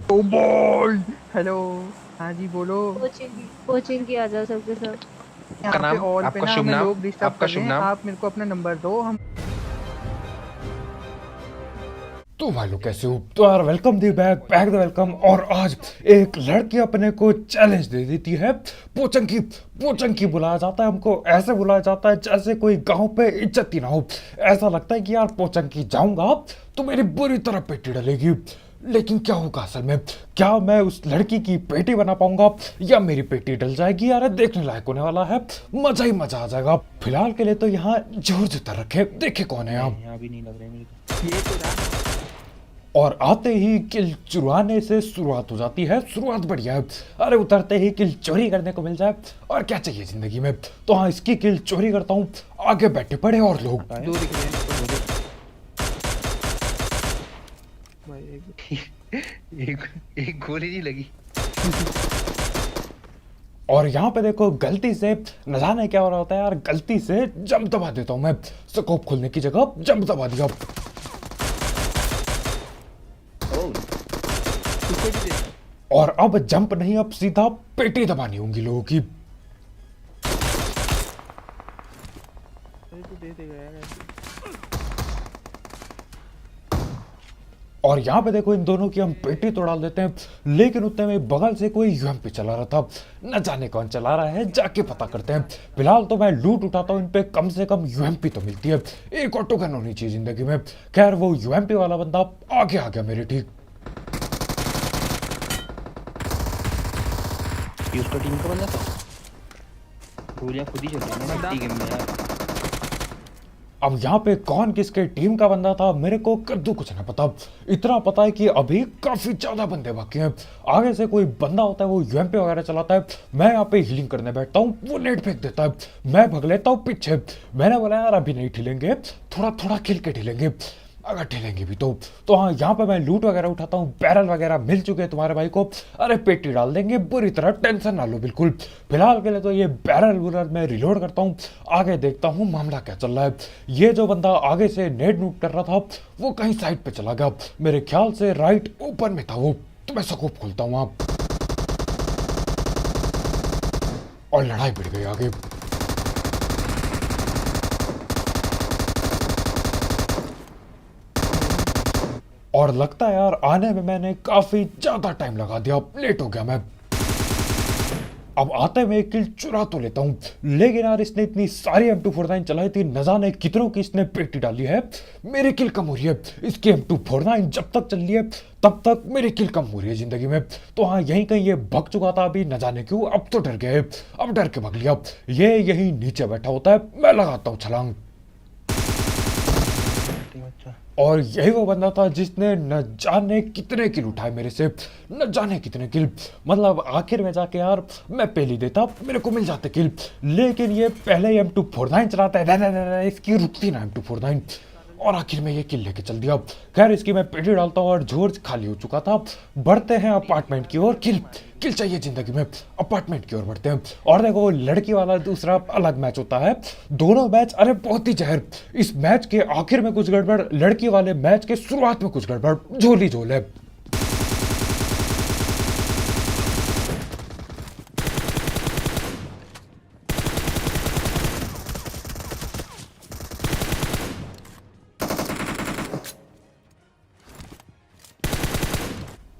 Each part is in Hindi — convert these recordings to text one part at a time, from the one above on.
Oh boy. हेलो। हाँ जी बोलो। कोचिंग कोचिंग की आ जाओ सबके सब। यहाँ पे ऑल पे आपका ना शुभ हमें नाम, लोग डिस्टर्ब आपका कर रहे शुभ हैं, नाम। आप मेरे को अपना नंबर दो हम। तो भाई लोग कैसे हो? तो यार welcome the back back the welcome. और आज एक लड़की अपने को चैलेंज दे देती है। पोचंकी पोचंकी बुलाया जाता है हमको, ऐसे बुलाया जाता है जैसे कोई गांव पे इज्जत ही ना हो। ऐसा लगता है कि यार पोचंकी जाऊंगा तो मेरी बुरी तरह पेटी डलेगी। लेकिन क्या होगा असल में? क्या मैं उस लड़की की पेटी बना पाऊंगा या मेरी पेटी डल जाएगी? यार देखने लायक होने वाला है, मजा ही मजा आ जाएगा। फिलहाल के लिए तो यहाँ जोर जुतर रखे, देखे कौन है यहाँ। यहाँ भी नहीं लग रहे मेरे को। ये तो रहा। और आते ही किल चुराने से शुरुआत हो जाती है। शुरुआत बढ़िया है। अरे उतरते ही किल चोरी करने को मिल जाए और क्या चाहिए जिंदगी में। तो हाँ, इसकी किल चोरी करता हूँ। आगे बैठे पड़े और लोग। दो दिख रहे हैं मेरे को। भाई एक एक गोली नहीं लगी। और यहाँ पे देखो गलती से न जाने क्या हो रहा होता है यार, गलती से जंप दबा देता हूँ मैं। स्कोप खोलने की जगह जंप दबा दिया। पीछे भी दे। और अब जंप नहीं, अब सीधा पेटी दबानी होंगी लोगों की। अरे तू दे देगा यार ऐसे। और यहाँ पे देखो इन दोनों की हम पेटी तो डाल देते हैं, लेकिन उतने में बगल से कोई यूएमपी चला रहा था। न जाने कौन चला रहा है, जाके पता करते हैं। फिलहाल तो मैं लूट उठाता हूँ, इन पे कम से कम यूएमपी तो मिलती है। एक ऑटो गन होनी चाहिए जिंदगी में। खैर वो यूएमपी वाला बंदा आगे आ गया मेरे ठीक। ये उसका टीम का बंदा था। गोलियां खुद ही चल रही है ना गेम में यार। अब यहाँ पे कौन किसके टीम का बंदा था मेरे को कद्दू कुछ ना पता। इतना पता है कि अभी काफी ज्यादा बंदे बाकी हैं। आगे से कोई बंदा होता है, वो यूएमपी वगैरह चलाता है। मैं यहाँ पे हीलिंग करने बैठता हूँ, वो नेट फेंक देता है। मैं भग लेता हूँ पीछे। मैंने बोला यार अभी नहीं ठिलेंगे, थोड़ा थोड़ा खेल के ठिलेंगे, अगर ठेलेंगे भी तो हाँ, यहाँ पे मैं लूट वगैरह उठाता हूँ। बैरल वगैरह मिल चुके हैं तुम्हारे भाई को। अरे पेटी डाल देंगे बुरी तरह, टेंशन ना लो बिल्कुल। फिलहाल के लिए तो ये बैरल वुरल मैं रिलोड करता हूँ। आगे देखता हूँ मामला क्या चल रहा है। ये जो बंदा आगे से नेट नूट कर रहा था वो कहीं साइड पे चला गया, मेरे ख्याल से राइट ओपन में था वो। तो मैं स्कोप खोलता हूँ वहाँ और लड़ाई बढ़ गई आगे। और लगता है यार आने में मैंने काफी ज्यादा टाइम लगा दिया, लेट हो गया मैं। अब आते मैं एक किल चुरा तो लेता हूँ, लेकिन यार इसने इतनी सारी M249 चलाई थी, न जाने कितनों की इसने पेटी डाली है। मेरी किल कम हो रही है। इसकी M249 जब तक चल रही है तब तक मेरी किल कम हो रही है जिंदगी में। तो हाँ, यहीं कहीं ये भग चुका था अभी, न जाने क्यों। अब तो डर गए, अब डर के भग लिया। ये यही नीचे बैठा होता है, मैं लगाता हूँ छलांग। और यही वो बंदा था जिसने न जाने कितने किल उठाए मेरे से, न जाने कितने किल। मतलब आखिर में जाके यार मैं पहली देता, मेरे को मिल जाते किल। लेकिन ये पहले ही M249 चलाता है, नहीं, इसकी रुकती ना M249। और आखिर में ये किल लेके चल दिया। खैर इसकी मैं पेटी डालता हूँ और जोर खाली हो चुका था। बढ़ते हैं अपार्टमेंट की ओर। किल किल चाहिए जिंदगी में, अपार्टमेंट की ओर बढ़ते हैं। और देखो वो लड़की वाला दूसरा अलग मैच होता है। दोनों मैच अरे बहुत ही जहर। इस मैच के आखिर में कुछ गड़बड़, लड़की वाले मैच के शुरुआत में कुछ गड़बड़, झोल ही झोल है।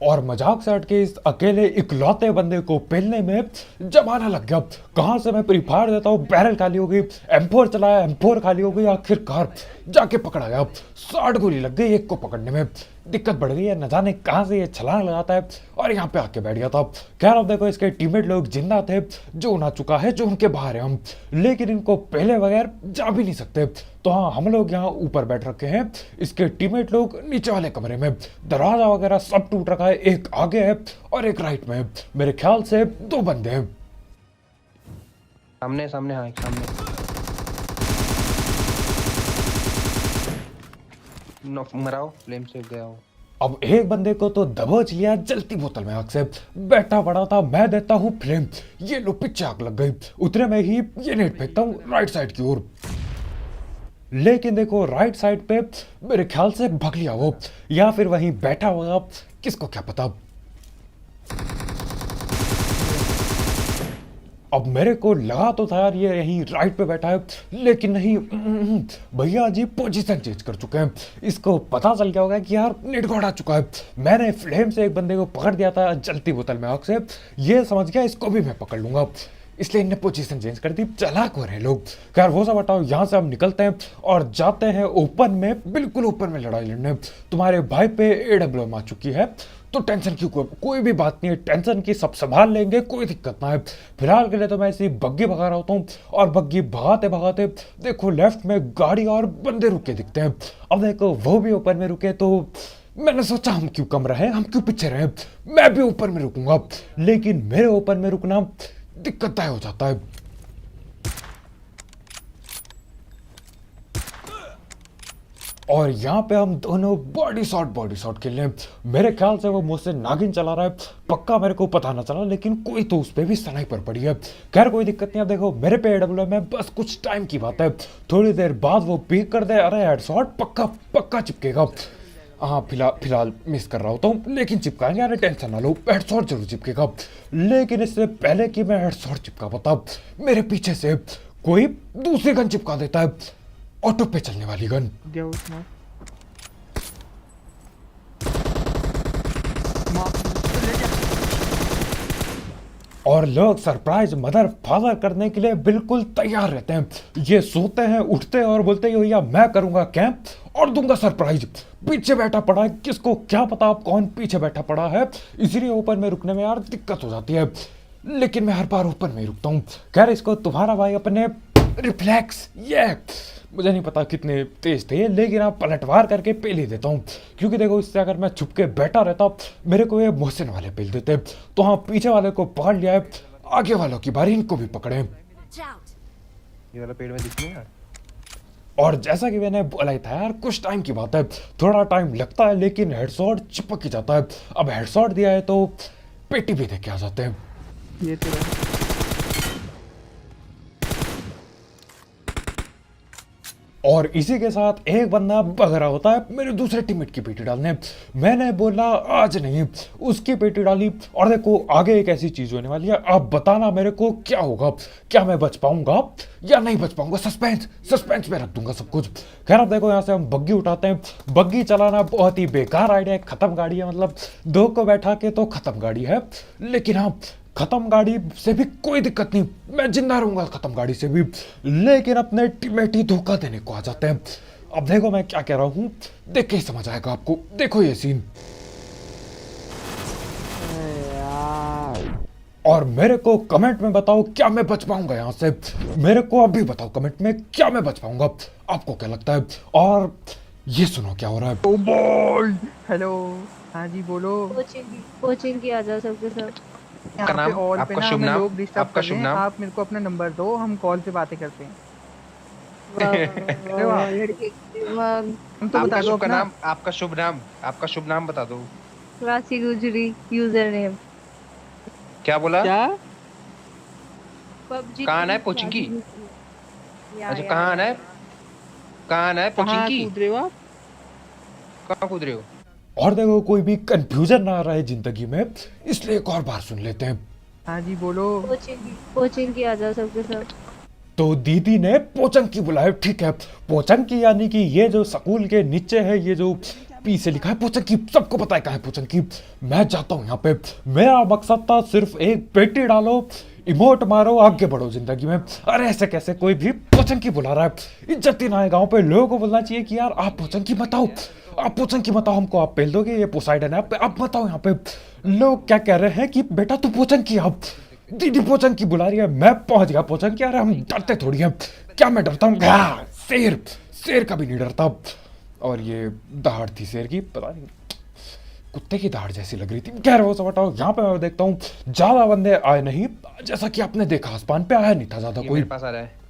और मजाक से हटके इस अकेले इकलौते बंदे को पेलने में जमाना लग गया। कहां से मैं प्री फायर देता हूँ, बैरल खाली हो गई। M4 चलाया, M4 खाली हो गई। आखिरकार जाके पकड़ा गया। 60 गोली लग गई एक को पकड़ने में। दिक्कत बढ़ गई है, न जाने कहां से ये छलांग लगाता है और यहाँ पे आके बैठ गया था। खैर अब देखो इसके टीममेट लोग जिंदा थे, जो ना चुका है, जो उनके बाहर है हम। लेकिन इनको पहले बगैर जा भी नहीं सकते। तो हाँ, हम लोग यहाँ ऊपर बैठ रखे हैं, इसके टीममेट लोग नीचे वाले कमरे में। दरवाजा वगैरह सब टूट रखा है, एक आगे है और एक राइट में है। मेरे ख्याल से 2 बंदे हैं। सामने सामने, हाँ एक सामने। मराओ, फ्लेम से गया हो। अब एक बंदे को तो दबोच लिया जलती बोतल में आग से। बैठा पड़ा था, मैं देता हूँ फ्लेम, ये लो पीछे आग लग गई। उतने में ही ये नेट फेंकता हूँ राइट साइड की ओर। लेकिन देखो राइट साइड पे मेरे ख्याल से भग लिया वो, या फिर वहीं बैठा होगा, किसको क्या पता। अब मेरे को लगा तो था यार ये यहीं राइट पे बैठा है, लेकिन नहीं, भैया जी पोजीशन चेंज कर चुके हैं। इसको पता चल गया होगा कि यार नेट गॉड आ चुका है। मैंने फ्लेम से एक बंदे को पकड़ दिया था जलती बोतल में आग से, ये समझ गया इसको भी मैं पकड़ लूंगा, इसलिए इनने पोजीशन चेंज कर दी। चालाक हो रहे लोग। खैर वो सब हटाओ, यहाँ से हम निकलते हैं और जाते हैं ओपन में, बिल्कुल ओपन में लड़ाई लड़ने। तुम्हारे भाई पे AWM आ चुकी है, तो टेंशन की कोई भी बात नहीं है, टेंशन की सब संभाल लेंगे, कोई दिक्कत ना है। फिलहाल के लिए तो मैं ऐसी बग्गी भगा रहा होता हूँ, और बग्गी भगाते भगाते देखो लेफ्ट में गाड़ी और बंदे रुके दिखते हैं। अब देखो वो भी ओपन में रुके, तो मैंने सोचा हम क्यों कम रहे, हम क्यों पीछे रहे, मैं भी ऊपर में रुकूंगा। लेकिन मेरे ऊपर में रुकना दिक्कतदायक हो जाता है। और यहाँ पे हम दोनों बॉडी शॉट खेल रहे हैं। मेरे ख्याल से वो मुझसे नागिन चला रहा है, पक्का मेरे को पता ना चला, लेकिन कोई तो उस पे भी स्नाइपर पड़ी है। खैर कोई दिक्कत नहीं। अब देखो मेरे पे AWM है, बस कुछ टाइम की बात है, थोड़ी देर बाद वो पीक कर दे, अरे हेडशॉट पक्का पक्का चिपकेगा। हाँ फिलहाल मिस कर रहा होता हूँ, लेकिन चिपकाएंगे, अरे टेंशन ना लो, हेडशॉट जरूर चिपकेगा। लेकिन इससे पहले कि मैं हेडशॉट चिपका पाता, मेरे पीछे से कोई दूसरी गन चिपका देता है, ऑटो पे चलने वाली गन। दिया उसने और लोग सरप्राइज मदर फादर करने के लिए बिल्कुल तैयार रहते हैं। ये सोते हैं, उठते हैं और बोलते हैं भैया मैं करूंगा कैंप और दूंगा सरप्राइज। पीछे बैठा पड़ा है, किसको क्या पता आप कौन पीछे बैठा पड़ा है, इसीलिए ऊपर में रुकने में यार दिक्कत हो जाती है, लेकिन मैं हर बार ऊपर में ही रुकता हूँ। खैर इसको तुम्हारा भाई अपने रिफ्लेक्स, ये मुझे नहीं पता कितने तेज थे, लेकिन आप पलटवार करके पेल ही देता हूँ, क्योंकि देखो इससे अगर मैं छुप के बैठा रहता मेरे को ये मोहसिन वाले पेल देते। तो हाँ पीछे वाले को पकड़ लिया है, आगे वालों की बारी, इनको भी पकड़े। ये वाला पेड़ में दिख नहीं यार। और जैसा कि मैंने बोला ही था यार, कुछ टाइम की बात है, थोड़ा टाइम लगता है, लेकिन हेडशॉट चिपक ही जाता है। अब हेडशॉट दिया है तो पेटी भी देके आ जाते हैं। ये तेरा और इसी के साथ एक बंदा भग रहा होता है मेरे दूसरे टीममेट की पेटी डालने। मैंने बोला आज नहीं, उसकी पेटी डाली, और देखो आगे एक ऐसी चीज होने वाली है, आप बताना मेरे को क्या होगा, क्या मैं बच पाऊंगा या नहीं बच पाऊंगा। सस्पेंस में रख दूंगा सब कुछ। खैर अब देखो यहाँ से हम बग्गी उठाते हैं। बग्गी चलाना बहुत ही बेकार आइडिया है, खत्म गाड़ी है, मतलब दो को बैठा के तो खत्म गाड़ी है, लेकिन हाँ खत्म गाड़ी से भी कोई दिक्कत नहीं, मैं जिंदा रहूंगा खत्म गाड़ी से भी, लेकिन अपने टीममेट ही धोखा देने को आ जाते हैं। अब देखो मैं क्या कह रहा हूँ, देख के ही समझ आएगा आपको। देखो ये सीन, और मेरे को कमेंट में बताओ क्या मैं बच पाऊंगा यहाँ से, मेरे को अभी बताओ कमेंट में क्या मैं बच पाऊंगा, आपको क्या लगता है। और ये सुनो क्या हो रहा है। ओ बॉय, हेलो, हाँ जी बोलो। कोचिंग की आ जाओ सबके सब। यहाँ आपका नाम, पे ऑल पे आपका ना शुभ हमें नाम, लोग डिस्टर्ब आपका कर शुभ रहे हैं, नाम। आप मेरे को अपना नंबर दो, हम कॉल पे बातें करते हैं। वाह, वाह, लड़के के दिमाग। हम तो बता आपका दो शुभ अपना। नाम, आपका शुभ नाम बता दो। क्लासी गुजरी यूजर नेम। क्या बोला? क्या पबजी कहाँ है कोचिंग की? अच्छा कहाँ है कोचिंग कहाँ की? कूद रहे हो आप? कहाँ कूद रहे हो? और देखो कोई भी कंफ्यूजन ना रहे जिंदगी में, इसलिए एक और बार सुन लेते हैं। हाँ जी बोलो। कोचिंग की आ जाओ सबके सब। तो दीदी ने पोचंकी बुलाया, ठीक है, पोचंकी यानी कि ये जो स्कूल के नीचे है, ये जो पी से लिखा है पोचंकी, सबको पता है कहाँ है पोचंकी। मैं जाता हूँ यहाँ पे, मेरा मकसद था सिर्फ एक पेटी डालो, इमोट मारो, आगे बढ़ो जिंदगी में। अरे ऐसे कैसे कोई भी पोचंकी बुला रहा है, इज्जत ही ना है गाँव पे। लोगों को बोलना चाहिए कि यार आप पोचंकी बताओ, आप पोचंकी बताओ, हमको आप पेल दोगे, ये पोसाइडन है, आप बताओ। यहाँ पे लोग क्या कह रहे हैं कि बेटा तू पोचंकी, आप दीदी पोचंकी बुला रही है, मैं पहुंच गया पोचंकी। अरे हम डरते थोड़ी हैं, क्या मैं डरता हूँ? शेर का भी नहीं डरता। और ये दहाड़ थी शेर की, पता नहीं कुत्ते की दहाड़ जैसी लग रही थी। कह रहे हो सब हटाओ। यहाँ पे मैं देखता हूँ ज्यादा बंदे आए नहीं, जैसा कि आपने देखा आसमान पे आया नहीं था ज्यादा कोई। मेरे पास आ रहा है।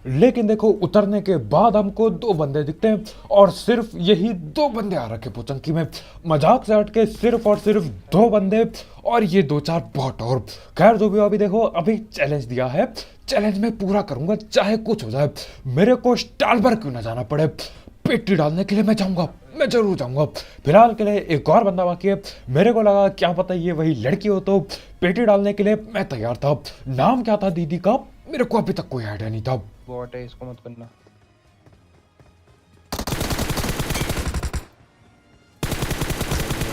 लेकिन देखो उतरने के बाद हमको दो बंदे दिखते हैं, और सिर्फ यही दो बंदे आ रखे पोचंकी में, मजाक से हटके सिर्फ और सिर्फ दो बंदे, और ये दो चार बॉट। और खैर जो भी हो, अभी देखो अभी चैलेंज दिया है, चैलेंज में पूरा करूंगा चाहे कुछ हो जाए, मेरे को स्टालबर क्यों ना जाना पड़े। पेटी डालने के लिए मैं जाऊंगा, मैं जरूर जाऊंगा। फिलहाल के लिए एक और बंदा बाकी है। मेरे को लगा क्या पता ये वही लड़की हो, तो पेटी डालने के लिए मैं तैयार था। नाम क्या था दीदी का, मेरे को अभी तक कोई आइडिया नहीं था। बॉट है, इसको मत करना।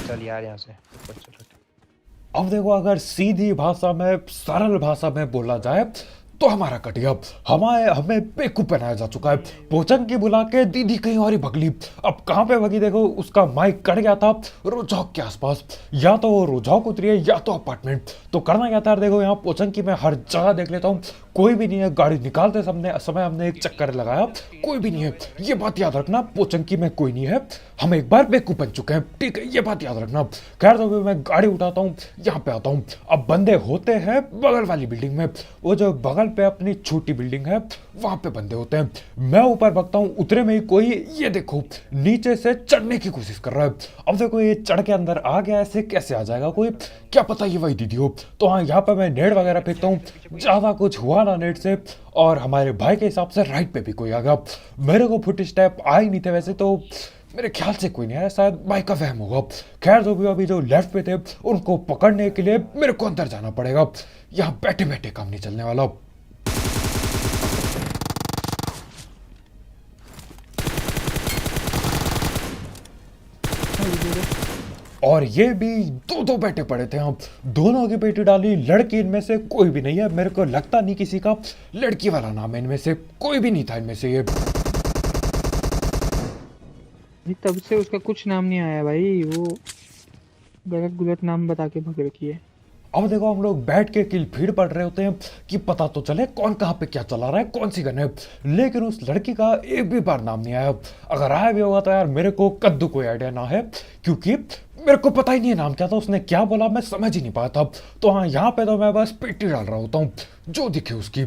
चल यार यहाँ से ऊपर चल। अब देखो, अगर सीधी भाषा में, सरल भाषा में बोला जाए तो हमारा कटिया हमें बेवकूफ बनाया जा चुका है। पोचंकी बुला के दीदी कहीं और ही भगली। अब कहाँ पे भगी देखो, उसका माइक कट गया था रोजौक के आसपास। या तो वो रोजौक उतरी है या तो अपार्टमेंट। तो करना क्या था देखो, यहाँ पोचंकी में हर जगह देख लेता हूँ, कोई भी नहीं है। गाड़ी निकालते समय हमने एक चक्कर लगाया, कोई भी नहीं है। ये बात याद रखना, पोचंकी में कोई नहीं है। हम एक बार बेवकूफ बन चुके हैं, ठीक है, ये बात याद रखना। खैर तो मैं गाड़ी उठाता हूँ, यहाँ पे आता हूँ। अब बंदे होते हैं बगल वाली बिल्डिंग में, वो जो बगल पे अपनी छोटी बिल्डिंग है वहां पे बंदे होते हैं। मैं ऊपर भागता हूँ, उतरे में ही कोई ये देखो नीचे से चढ़ने की कोशिश कर रहा है। अब देखो ये चढ़ के अंदर आ गया, ऐसे कैसे आ जाएगा कोई, क्या पता ये वही दीदी हो। तो हाँ, यहाँ पे मैं नेट वगैरह फेंकता हूँ, ज्यादा कुछ हुआ ना नेट से। और हमारे भाई के हिसाब से राइट पे भी कोई आ गया। मेरे को फुट स्टेप आ ही नहीं थे वैसे, तो मेरे ख्याल से कोई नहीं आया, शायद भाई का वहम होगा। खैर जो भी, अभी जो लेफ्ट पे थे उनको पकड़ने के लिए मेरे को अंदर जाना पड़ेगा। यहाँ बैठे बैठे काम नहीं चलने वाला। और ये भी दो बैठे पड़े थे। हम दोनों की पेटी डाली, लड़की इनमें से कोई भी नहीं है। मेरे को लगता नहीं किसी का लड़की वाला नाम है इनमें से, कोई भी नहीं था इनमें से। ये तब से उसका कुछ नाम नहीं आया भाई, वो गलत गुलत नाम बता के भग रखी है। अब देखो, हम लोग बैठ के किल फीड पढ़ रहे होते हैं कि पता तो चले कौन कहाँ पे क्या चला रहा है, कौन सी गन है। लेकिन उस लड़की का एक भी बार नाम नहीं आया। अगर आया भी होगा तो यार मेरे को कद्दू कोई आइडिया ना है, क्योंकि मेरे को पता ही नहीं है नाम क्या था, उसने क्या बोला मैं समझ ही नहीं पाया था। तो हाँ, यहाँ पे तो मैं बस पेटी डाल रहा होता हूँ जो दिखे उसकी।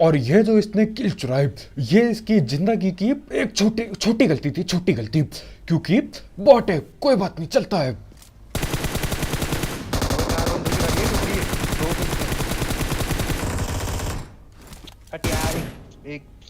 और ये जो इसने किल चुराई, ये इसकी जिंदगी की एक छोटी गलती थी, छोटी गलती, क्योंकि बॉट है, कोई बात नहीं, चलता है।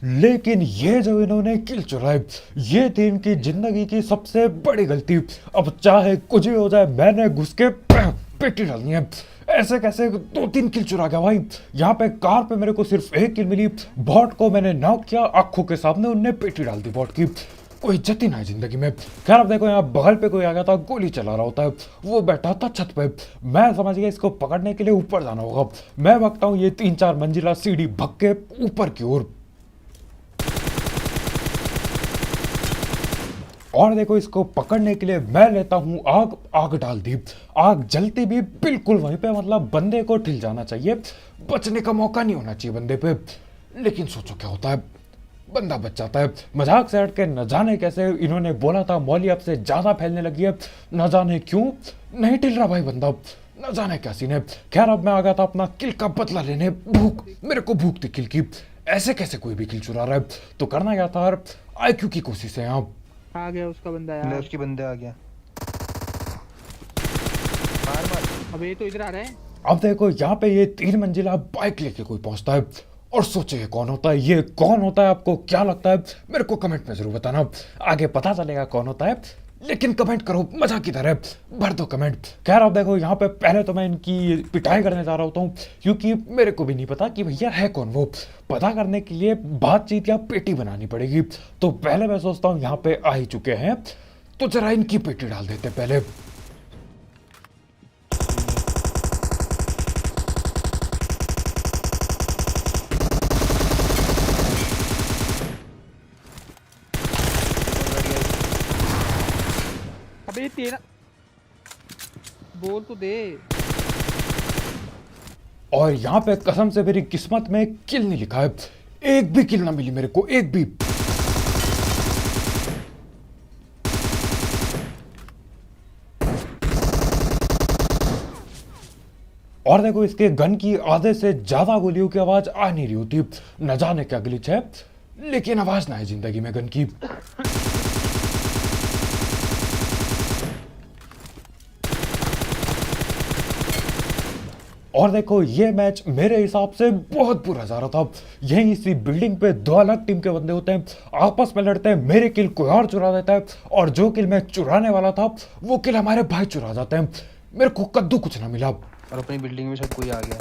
लेकिन ये जो इन्होंने किल चुराई, ये थी इनकी जिंदगी की सबसे बड़ी गलती। अब चाहे कुछ भी हो जाए, मैंने घुस के पेटी डालनी है। ऐसे कैसे 2-3 किल चुरा गया भाई। यहाँ पे कार पे मेरे को सिर्फ 1 किल मिली। बॉट को मैंने नॉक किया, आंखों के सामने उनने पेटी डाल दी बॉट की। कोई इज्जत ही ना है जिंदगी में। खैर अब देखो, यहाँ बगल पे कोई आ गया था, गोली चला रहा होता है, वो बैठा था छत पे। मैं समझ गया इसको पकड़ने के लिए ऊपर जाना होगा। मैं भागता हूँ ये 3-4 मंजिला सीढ़ी भग के ऊपर की ओर। और देखो, इसको पकड़ने के लिए मैं लेता हूं आग डाल दी। आग जलती भी बिल्कुल वहीं पे, मतलब बंदे को ठिल जाना चाहिए, बचने का मौका नहीं होना चाहिए बंदे पे। लेकिन सोचो क्या होता है, बंदा बच जाता है। मजाक से हट के न जाने कैसे इन्होंने बोला था मौली अब से ज्यादा फैलने लगी है, न जाने क्यों नहीं ठिल रहा भाई बंदा, न जाने क्या सीन है। खैर अब मैं आ गया था अपना किल का बदला लेने। मेरे को भूख थी किल की, ऐसे कैसे कोई भी किल चुरा रहा है। तो करना क्या था, IQ की कोशिश है यहाँ। आ गया उसका बंदा यार, उसकी बंदे आ गया। अब ये तो इधर आ रहा है। अब देखो, यहाँ पे ये 3 मंजिला बाइक लेके कोई पहुंचता है, और सोचो ये कौन होता है। ये कौन होता है, आपको क्या लगता है, मेरे को कमेंट में जरूर बताना, आगे पता चलेगा कौन होता है। लेकिन कमेंट करो, मजा की तरह भर दो कमेंट। खैर अब देखो, यहाँ पे पहले तो मैं इनकी पिटाई करने जा रहा होता हूँ, क्योंकि मेरे को भी नहीं पता कि भैया है कौन वो। पता करने के लिए बातचीत या पेटी बनानी पड़ेगी। तो पहले मैं सोचता हूँ यहाँ पे आ ही चुके हैं, तो जरा इनकी पेटी डाल देते पहले। अबे तेरा बोल तो दे। और यहाँ पे कसम से मेरी किस्मत में किल नहीं लिखा है, एक भी किल ना मिली मेरे को, एक भी। और देखो, इसके गन की आधे से ज्यादा गोलियों की आवाज आ नहीं रही होती, न जाने क्या ग्लिच है, लेकिन आवाज ना है जिंदगी में गन की। और देखो ये मैच मेरे हिसाब से बहुत बुरा जा रहा था। यहीं इसी बिल्डिंग पे दो अलग टीम के बंदे होते हैं, आपस में लड़ते हैं, मेरे किल कोई और चुरा देता है, और जो किल मैं चुराने वाला था वो किल हमारे भाई चुरा जाते हैं। मेरे को कद्दू कुछ ना मिला। और अपनी बिल्डिंग में शायद कोई आ गया।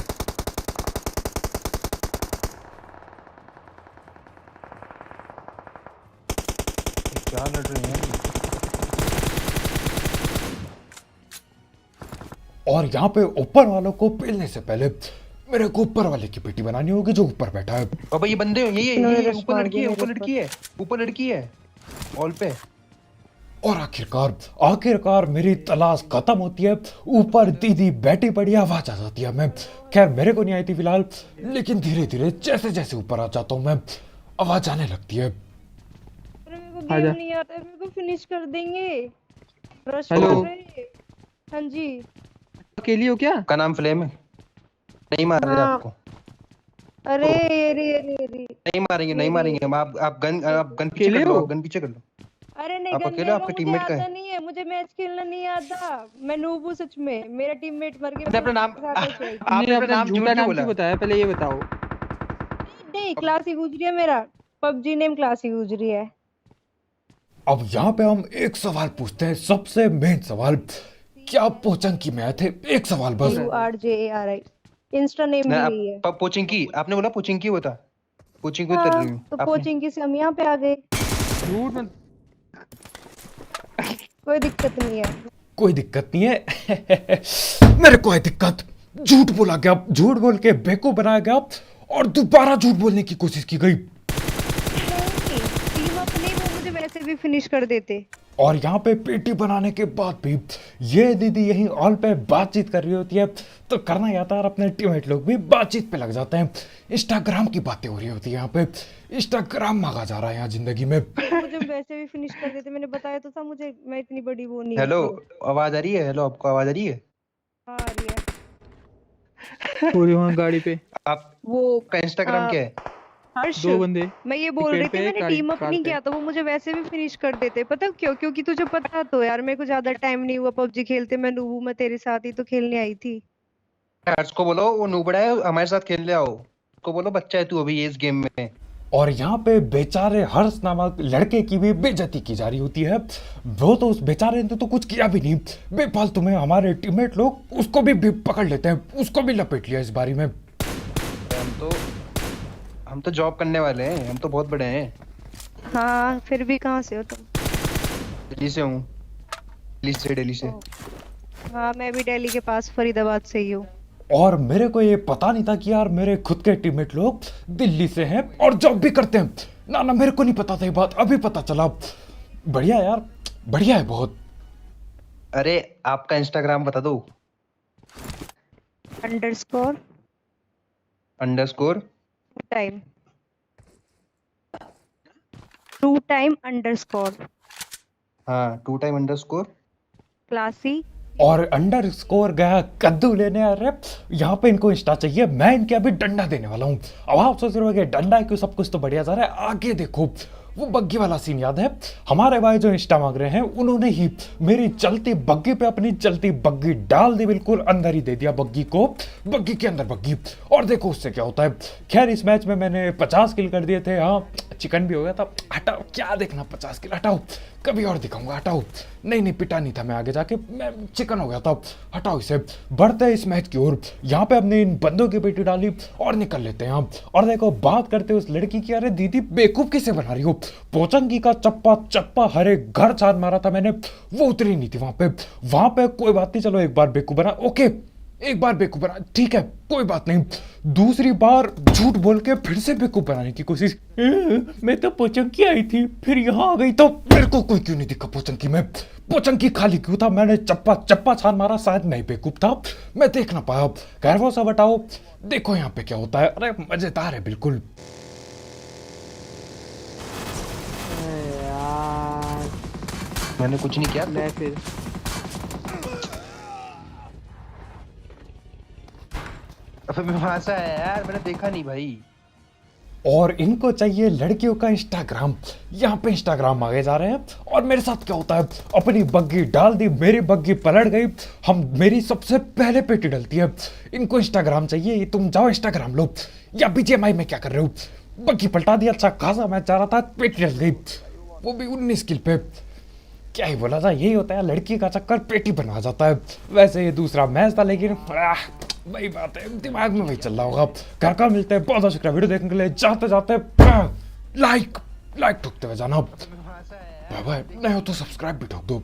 ये क्या लड़ रहे हैं? और यहाँ पे ऊपर वालों को पेलने से पहले मेरे को ऊपर वाले की पेटी बनानी होगी जो ऊपर बैठा है। अबे ये बंदे ये इन्होंने ऊपर respond लड़की है, किया ऊपर मेरे लड़की है, ऊपर लड़की है वॉल पे। और आखिरकार मेरी तलाश खत्म होती है। ऊपर दीदी बैठी पड़ी आवाज आ जाती है। मैं खैर मेरे को नहीं आई थी फिलहाल, लेकिन धीरे धीरे जैसे जैसे ऊपर आ जाता हूँ मैं आवाज आने लगती है। अरे मेरे को आजा। गेम नहीं आता, मेरे को फिनिश कर देंगे। Rush hello. कर रहे। हाँ जी। अकेली हो क्या? का नाम फ्लेम है। नहीं मार रहे हाँ। आपको, अरे अरे नहीं मारेंगे, नहीं मारेंगे हम। आप गन पीछे अकेले कर लो, हो? आप गन पीछे कर लो। अरे नहीं आप गन अकेले ले लो, आपके मुझे टीममेट का आता है? नहीं है, मुझे मैच खेलना नहीं आता। मैं नूब हूँ सच में, मेरा टीममेट मर गया। आपने अपना नाम नहीं आपने अपना नाम झूठा नाम बोला? क्यों बताया, पहले ये बताओ। नहीं, क्लासी गुजरी है मेरा, पबजी नेम क्लासी गुजरी है। अब यहाँ पे हम एक सवाल पूछते हैं, सबसे मेन सवाल, क्या पोचंकी में आए थे? एक सवाल बस। URJARI इंस्टा नेम भी यही है। पोचिंकी, आपने बोला पोचिंकी होता। पोचिंकी उतर रही हूँ तो आपने। कोचिंग से हम यहाँ पे आ गए, झूठ मत। कोई दिक्कत नहीं है। कोई दिक्कत नहीं है। मेरे को है दिक्कत। झूठ बोला गया, झूठ बोल के बेवकूफ बनाया गया और दोबारा झूठ बोलने की कोशिश की गई। नहीं, टीम अपनी, वो मुझे वैसे भी फिनिश कर देते। और यहाँ पे पेटी बनाने के बाद भी ये दीदी यहीं ऑल पे बातचीत कर रही होती है, तो करना क्या था यार, अपने टीममेट लोग भी बातचीत पे लग जाते हैं। इंस्टाग्राम की बातें हो रही होती है यहाँ पे, इंस्टाग्राम मांगा जा रहा है यहाँ जिंदगी में। मुझे वैसे भी फिनिश कर देते, मैंने बताया तो था मुझे, मैं इतनी बड़ी वो नहीं हेलो, हूँ। आवाज आ रही है? हेलो, आपको आवाज आ रही है? हाँ, आ रही है। पूरी वहाँ गाड़ी पे वो आपका इंस्टाग्राम क्या है? हर्ष, दो बंदे। मैं ये बोल पेड़ रही थी, पे, मैंने कार- टीम कार अपनी पे। किया तो वो मुझे वैसे भी फिनिश कर देते। पता क्यों? क्योंकि तुझे पता तो यार, मेरे को ज्यादा टाइम नहीं हुआ पबजी खेलते, मैं नूबू, मैं तेरे साथ ही तो खेलने आई थी। हर्ष को बोलो वो नूबड़ा है, हमारे साथ खेलने आओ। उसको बोलो बच्चा है तू अभी इस गेम में। और यहाँ पे बेचारे हर्ष नामक लड़के की भी बेइज्जती की जा रही होती है। वो तो उस बेचारे ने तो कुछ किया भी नहीं, बेफालतू में हमारे टीममेट लोग उसको भी पकड़ लेते हैं, उसको भी लपेट लिया इस बारी में। हम तो जॉब करने वाले हैं, हम तो बहुत बड़े हैं। हाँ, फिर भी कहाँ से हो तुम? दिल्ली से हूँ, दिल्ली से। हाँ, मैं भी दिल्ली के पास फरीदाबाद से ही हूँ। और मेरे को ये पता नहीं था कि यार मेरे खुद के टीममेट लोग दिल्ली से हैं और जॉब भी करते हैं। ना मेरे को नहीं पता था ये बात, अभी पता चला। बढ़िया यार, बढ़िया है बहुत। अरे आपका इंस्टाग्राम बता दो। Underscore time to time underscore हाँ, 2 टाइम अंडरस्कोर क्लासी। और अंडरस्कोर गया कद्दू लेने। अरे यहाँ पे इनको इंस्टा चाहिए, मैं इनके अभी डंडा देने वाला हूँ। अब आप सोच रहे हो कि डंडा क्यों, सब कुछ तो बढ़िया जा रहा है। आगे देखो, वो बग्गी वाला सीन याद है? हमारे भाई जो इंस्टा मांग रहे हैं उन्होंने ही मेरी चलती बग्गी पे अपनी चलती बग्गी डाल दी, बिल्कुल अंदर ही दे दिया बग्गी को, बग्गी के अंदर बग्गी। और देखो उससे क्या होता है। खैर इस मैच में मैंने 50 किल कर दिए थे। हाँ, चिकन भी हो गया था। हटाओ, क्या देखना 50 किल, हटाओ, कभी और दिखाऊंगा, हटाओ। नहीं पिटा नहीं था मैं, आगे जाके मैं चिकन हो गया था। हटाओ इसे। बढ़ते हैं इस मैच की ओर। यहाँ पे हमने इन बंदों की पेटी डाली और निकल लेते हैं हम। और देखो बात करते उस लड़की की। अरे दीदी बेवकूफ किसे बना रही हो? पोचंगी का चप्पा हरे घर छान मारा था मैंने, वो उतरी नहीं थी वहां पे। कोई बात नहीं, चलो एक बार बेवकूफ बना, ओके एक बार बेवकूफ बना, ठीक है कोई बात नहीं। दूसरी बार झूठ बोल के फिर से बेवकूफ बनाने की कोशिश। मैं तो पोचंकी आई थी, फिर यहाँ आ गई तो मेरे को कोई क्यों नहीं दिखा पोचंकी में? पोचंकी खाली क्यों था? मैंने चप्पा छान मारा, शायद मैं बेवकूफ था, मैं देख ना पाया। खैर वो सब हटाओ, देखो यहाँ पे क्या होता है। अरे मजेदार है बिल्कुल। यार मैंने कुछ नहीं किया। ले फिर। अबे मैं फंसा है यार, मैंने देखा नहीं भाई। और इनको चाहिए लड़कियों का इंस्टाग्राम। यहाँ पे इंस्टाग्राम आगे जा रहे हैं और मेरे साथ क्या होता है, अपनी बग्गी डाल दी, मेरी बग्गी पलट गई, हम मेरी सबसे पहले पेटी डलती है। इनको इंस्टाग्राम चाहिए, तुम जाओ इंस्टाग्राम लो। या बीजीएमआई में क्या कर रहे हो, बग्गी पलटा दी, अच्छा खासा मैच जा रहा था, पेटी डल गई, वो भी 19 किल पे। क्या ही बोला था, यही होता है, लड़की का चक्कर पेटी बनवा जाता है। वैसे ये दूसरा मैच था, लेकिन वही बात है, दिमाग में वही चल रहा होगा। घर का मिलते हैं, बहुत शुक्रिया वीडियो देखने के लिए। जाते जाते लाइक ठोकते हुए जाना। बाय बाय, नहीं हो तो सब्सक्राइब भी ठोक दो।